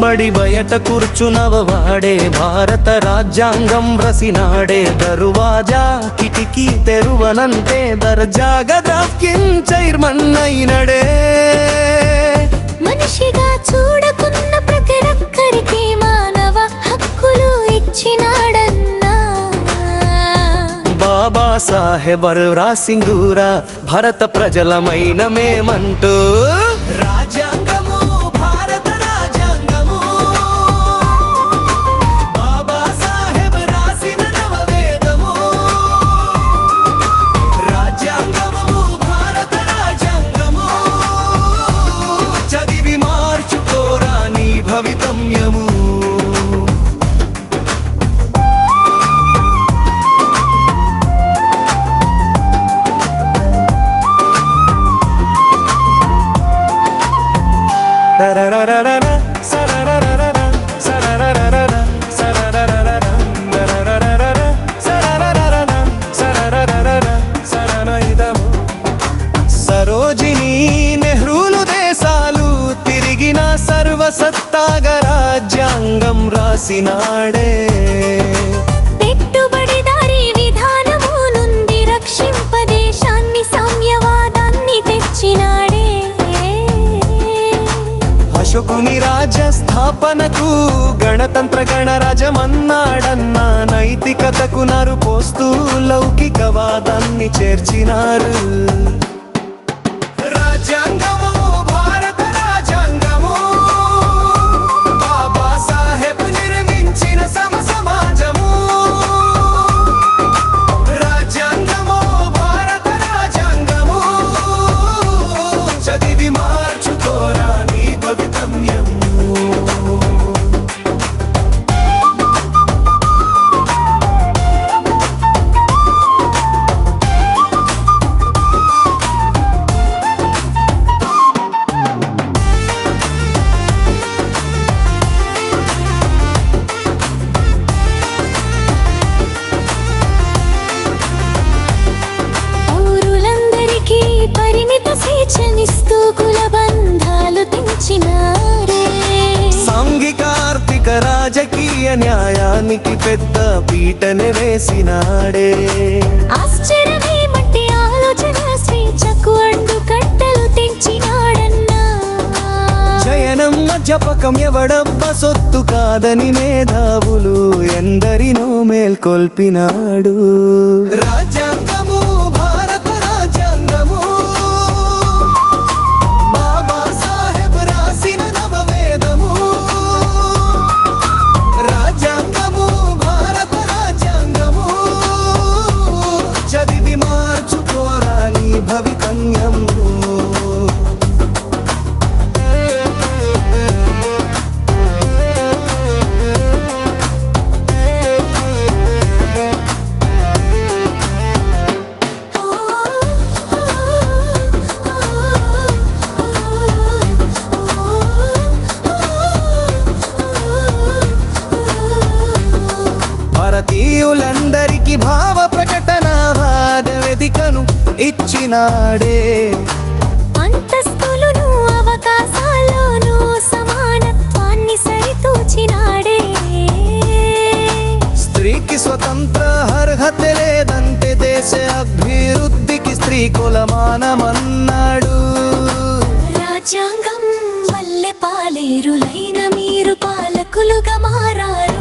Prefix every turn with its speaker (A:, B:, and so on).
A: బడి బయట కూర్చునవవాడే భారత రాజ్యాంగం వ్రసినాడే దరువాజా కిటికీ తెరువనంతే దర్జాగా డ్రాఫ్టింగ్ చైర్మన్ అయినడే
B: మనిషిగా చూడకున్న ప్రతి ఒక్కరికి మానవ హక్కులు ఇచ్చినాడన్నా
A: బాబా సాహెబ్ రాసింగురా భరత ప్రజలమైన మేమంటూ రాజ్యాంగము భారత రాజ్యాంగము బాబా సాహెబ్ రాసిన నవవేదము రాజ్యాంగము భారత రాజ్యాంగము చదివి మార్చుకోరా నీ భవితవ్యము సరోజినీ నెహ్రూలు దేశాలు తిరిగిన సర్వసత్తాగ రాజ్యాంగం రాసినాడే
B: పెట్టుబడిదారీ విధానము నుండి రక్షింపదేశాన్ని సామ్యవాదాన్ని తెచ్చినాడే
A: అశోకుని రాజ్య స్థాపనకు గణతంత్ర గణరాజమన్నాడన్నా నైతికతకు నరు పోస్తూ లౌకికవాదాన్ని చేర్చినారు రాజ్యాంగము భారత రాజ్యాంగము బాబా సాహెబ్ నిర్మించిన సమాజము రాజ్యాంగము భారత రాజ్యాంగము చదివి మార్చుకోరా నీ భవితవ్యము
B: పరిమిత స్వేచ్ఛనిస్తూ కుల బంధాలు తెంచినారే
A: సాంఘిక ఆర్థిక రాజకీయ న్యాయానికి పెద్ద పీటనే వేసినాడే
B: ఆశ్చర్యమేమంటే ఆలోచన స్వేచ్ఛకు అడ్డు కట్టలు తెంచినాడన్నా
A: జయనమ్మ జపకం ఎవడబ్బ సొత్తు కాదని మేధావులు ఎందరినో మేల్కొల్పినాడు రాజ్యాంగము భారత రాజ్యాంగము బాబా సాహెబ్ రాసిన నవవేదము రాజ్యాంగము భారత రాజ్యాంగము చదివి మార్చుకోరా నీ భవితవ్యము భారతీయులందరికీ భావ ప్రకటన వేదికను ఇచ్చినాడే
B: అంతస్తులను అవకాశాలను సమానత్వాన్ని సరితూచినాడే
A: స్త్రీకి స్వతంత్ర అర్హత లేదంటే దేశ అభివృద్ధికి స్త్రీ కులమానమన్నాడు
B: రాజ్యాంగం వల్లే పాలేరులైన మీరు పాలకులుగా మారారు